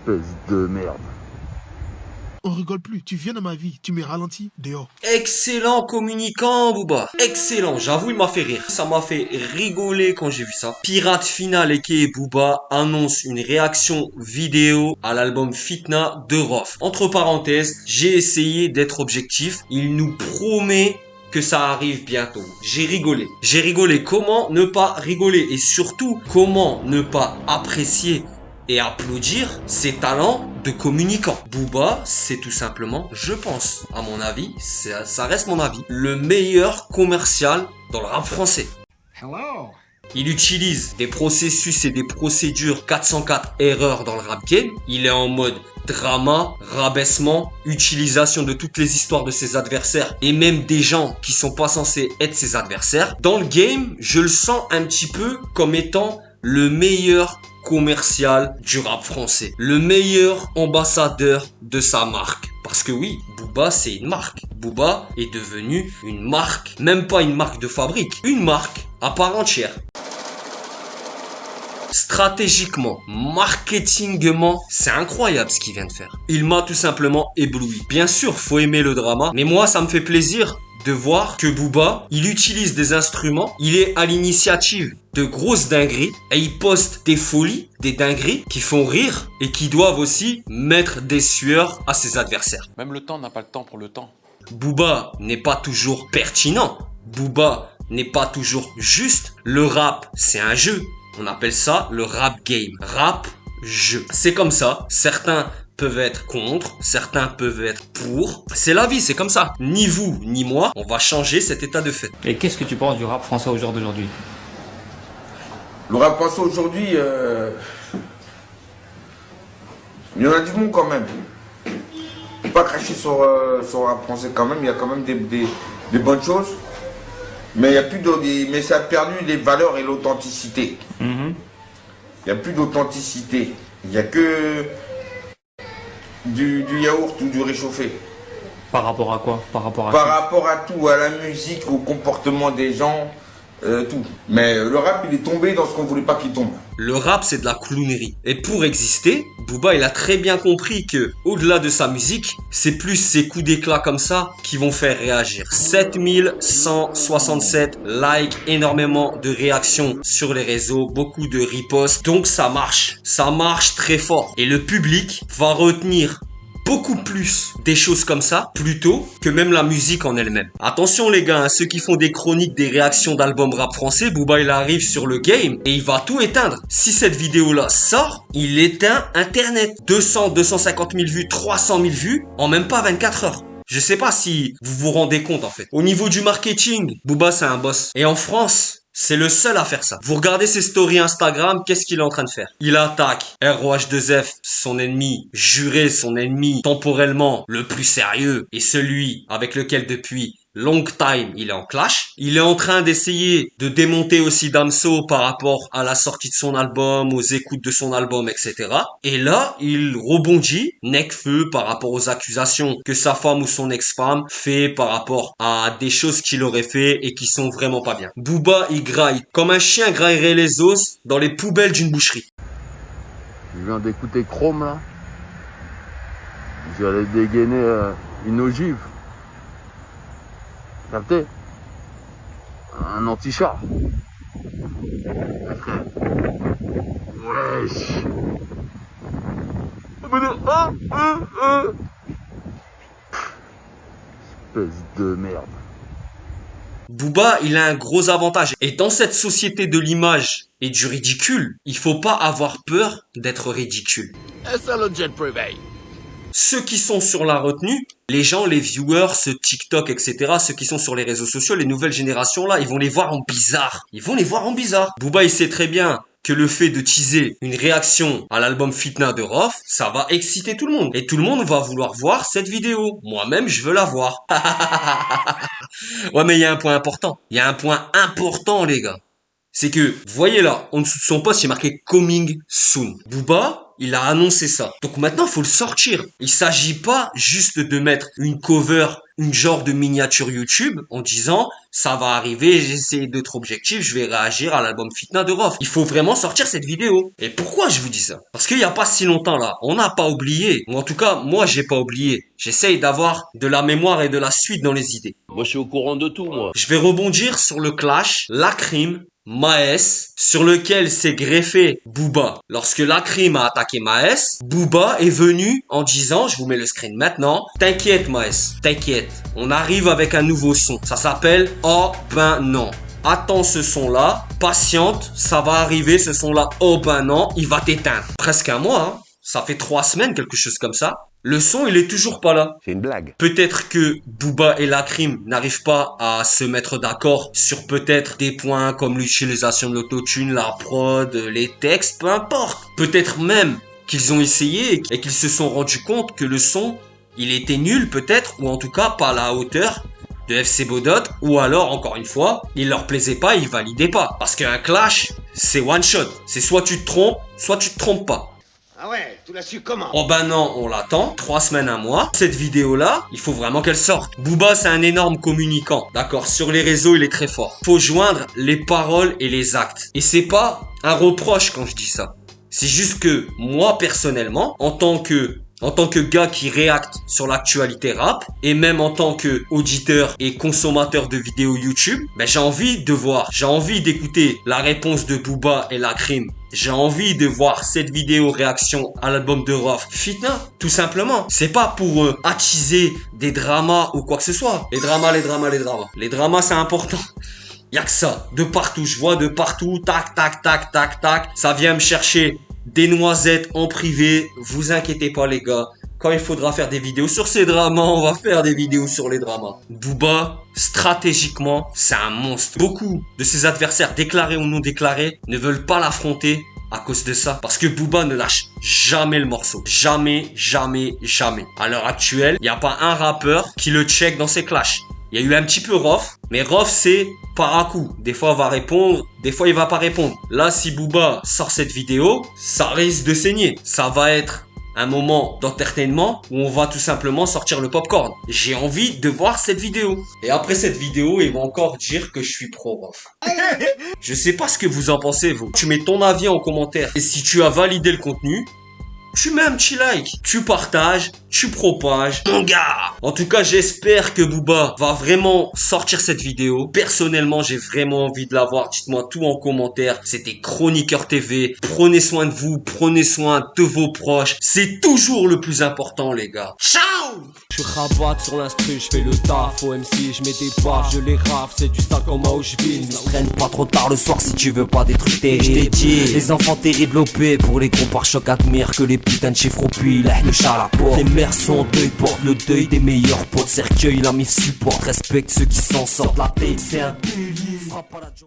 Espèce de merde. On rigole plus, tu viens dans ma vie, tu m'es ralenti, dehors. Excellent communicant, Booba. Excellent, j'avoue, il m'a fait rire. Ça m'a fait rigoler quand j'ai vu ça. Pirate Final aka Booba annonce une réaction vidéo à l'album Fitna de Rof. Entre parenthèses, j'ai essayé d'être objectif. Il nous promet que ça arrive bientôt. J'ai rigolé. J'ai rigolé. Comment ne pas rigoler? Et surtout, comment ne pas apprécier et applaudir ses talents de communicant. Booba, c'est tout simplement, je pense, à mon avis, ça reste mon avis, le meilleur commercial dans le rap français. Hello. Il utilise des processus et des procédures 404 erreurs dans le rap game. Il est en mode drama, rabaissement, utilisation de toutes les histoires de ses adversaires et même des gens qui sont pas censés être ses adversaires. Dans le game, je le sens un petit peu comme étant le meilleur commercial du rap français, le meilleur ambassadeur de sa marque. Parce que oui, Booba c'est une marque. Booba est devenu une marque, même pas une marque de fabrique, une marque à part entière. Stratégiquement, marketingement, c'est incroyable ce qu'il vient de faire. Il m'a tout simplement ébloui. Bien sûr, faut aimer le drama, mais moi ça me fait plaisir de voir que Booba, il utilise des instruments, il est à l'initiative de grosses dingueries et il poste des folies, des dingueries qui font rire et qui doivent aussi mettre des sueurs à ses adversaires. Même le temps n'a pas le temps pour le temps. Booba n'est pas toujours pertinent. Booba n'est pas toujours juste. Le rap, c'est un jeu. On appelle ça le rap game. Rap, jeu. C'est comme ça. Certains peuvent être contre, certains peuvent être pour. C'est la vie, c'est comme ça. Ni vous, ni moi, on va changer cet état de fait. Et qu'est-ce que tu penses du rap français au jour d'aujourd'hui? Le rap français aujourd'hui, il y en a du bon quand même. Faut pas cracher sur le rap français quand même, il y a quand même des bonnes choses. Mais il y a plus mais ça a perdu les valeurs et l'authenticité. Il n'y a plus d'authenticité. Il n'y a que du yaourt ou du réchauffé. Par rapport à quoi? Par rapport à tout, à la musique, au comportement des gens, tout. Mais le rap, il est tombé dans ce qu'on voulait pas qu'il tombe. Le rap, c'est de la clownerie. Et pour exister, Booba, il a très bien compris que, au-delà de sa musique, c'est plus ses coups d'éclat comme ça qui vont faire réagir. 7167 likes, énormément de réactions sur les réseaux, beaucoup de reposts. Donc ça marche très fort. Et le public va retenir beaucoup plus des choses comme ça, plutôt que même la musique en elle-même. Attention les gars, ceux qui font des chroniques, des réactions d'albums rap français, Booba il arrive sur le game et il va tout éteindre. Si cette vidéo-là sort, il éteint Internet. 200, 250 000 vues, 300 000 vues en même pas 24 heures. Je sais pas si vous vous rendez compte en fait. Au niveau du marketing, Booba c'est un boss. Et en France, c'est le seul à faire ça. Vous regardez ses stories Instagram, qu'est-ce qu'il est en train de faire? Il attaque ROH2F, son ennemi juré, son ennemi temporellement le plus sérieux et celui avec lequel depuis long time il est en clash. Il est en train d'essayer de démonter aussi Damso par rapport à la sortie de son album, aux écoutes de son album, etc. Et là, il rebondit, Necfeu, par rapport aux accusations que sa femme ou son ex-femme fait par rapport à des choses qu'il aurait fait et qui sont vraiment pas bien. Booba, il graille comme un chien graillerait les os dans les poubelles d'une boucherie. Je viens d'écouter Chrome là. J'allais dégainer une ogive. Capté? Un anti-char. Wesh. Espèce de merde. Booba, il a un gros avantage. Et dans cette société de l'image et du ridicule, il faut pas avoir peur d'être ridicule. Ceux qui sont sur la retenue, les gens, les viewers, ce TikTok, etc., ceux qui sont sur les réseaux sociaux, les nouvelles générations là, ils vont les voir en bizarre. Booba, il sait très bien que le fait de teaser une réaction à l'album Fitna de Rof, ça va exciter tout le monde. Et tout le monde va vouloir voir cette vidéo. Moi-même, je veux la voir. Ouais, mais il y a un point important. Les gars. C'est que, voyez là, en dessous de son post, il y a marqué Coming Soon. Booba, il a annoncé ça. Donc maintenant, il faut le sortir. Il s'agit pas juste de mettre une cover, une genre de miniature YouTube en disant ça va arriver, j'ai essayé d'autres objectifs, je vais réagir à l'album Fitna de Rof. Il faut vraiment sortir cette vidéo. Et pourquoi je vous dis ça? Parce qu'il y a pas si longtemps là, on n'a pas oublié, ou en tout cas, moi j'ai pas oublié. J'essaye d'avoir de la mémoire et de la suite dans les idées. Moi, je suis au courant de tout, moi. Je vais rebondir sur le clash Lakrim Maes, sur lequel s'est greffé Booba. Lorsque Lakrim a attaqué Maes, Booba est venu en disant, je vous mets le screen maintenant, t'inquiète Maes, t'inquiète, on arrive avec un nouveau son. Ça s'appelle Oh ben non. Attends ce son-là, patiente, ça va arriver ce son-là, oh ben non, il va t'éteindre. Presque un mois, hein. Ça fait 3 semaines, quelque chose comme ça. Le son, il est toujours pas là. C'est une blague. Peut-être que Booba et Lakrim n'arrivent pas à se mettre d'accord sur peut-être des points comme l'utilisation de l'autotune, la prod, les textes, peu importe. Peut-être même qu'ils ont essayé et qu'ils se sont rendus compte que le son, il était nul peut-être, ou en tout cas pas à la hauteur de FC Bodot, ou alors, encore une fois, il leur plaisait pas, ils validaient pas. Parce qu'un clash, c'est one shot. C'est soit tu te trompes, soit tu te trompes pas. Ah ouais, tu l'as su comment? Oh ben non, on l'attend, 3 semaines, un mois. Cette vidéo-là, il faut vraiment qu'elle sorte. Booba, c'est un énorme communicant. D'accord, sur les réseaux, il est très fort. Faut joindre les paroles et les actes. Et c'est pas un reproche quand je dis ça. C'est juste que moi, personnellement, en tant que gars qui réacte sur l'actualité rap, et même en tant que auditeur et consommateur de vidéos YouTube, ben j'ai envie d'écouter la réponse de Booba et Lakrim. J'ai envie de voir cette vidéo réaction à l'album de Rof Fitna, tout simplement. C'est pas pour attiser des dramas ou quoi que ce soit. Les dramas, c'est important. Y a que ça, de partout, je vois de partout, tac, tac, tac, tac, tac. Ça vient me chercher des noisettes en privé. Vous inquiétez pas les gars. Quand il faudra faire des vidéos sur ces dramas, on va faire des vidéos sur les dramas. Booba, stratégiquement, c'est un monstre. Beaucoup de ses adversaires, déclarés ou non déclarés, ne veulent pas l'affronter à cause de ça. Parce que Booba ne lâche jamais le morceau. Jamais, jamais, jamais. À l'heure actuelle, il n'y a pas un rappeur qui le check dans ses clashs. Il y a eu un petit peu Rof, mais Rof c'est par à coup. Des fois il va répondre, des fois il va pas répondre. Là si Booba sort cette vidéo, ça risque de saigner. Ça va être un moment d'entertainment où on va tout simplement sortir le popcorn. J'ai envie de voir cette vidéo. Et après cette vidéo, ils vont encore dire que je suis pro Rof. Je sais pas ce que vous en pensez vous. Tu mets ton avis en commentaire. Et si tu as validé le contenu, tu mets un petit like, tu partages, tu propages, mon gars. En tout cas, j'espère que Booba va vraiment sortir cette vidéo. Personnellement, j'ai vraiment envie de la voir. Dites-moi tout en commentaire. C'était Chroniqueur TV. Prenez soin de vous, prenez soin de vos proches. C'est toujours le plus important, les gars. Ciao! Je rabatte sur l'instru, je fais le taf au MC, je mets des baffes, je les rafle, c'est du sac comme à Auschwitz. Ne traîne pas trop tard le soir si tu veux pas des trucs terribles. Les enfants terribles OP, pour les gros pare-chocs admirent que les putains de chiffres au puits, le chat à la porte. Les mères sont en deuil, portent le deuil des meilleurs potes, cercueil, la mif supporte, respecte ceux qui s'en sortent, la tête c'est un délire.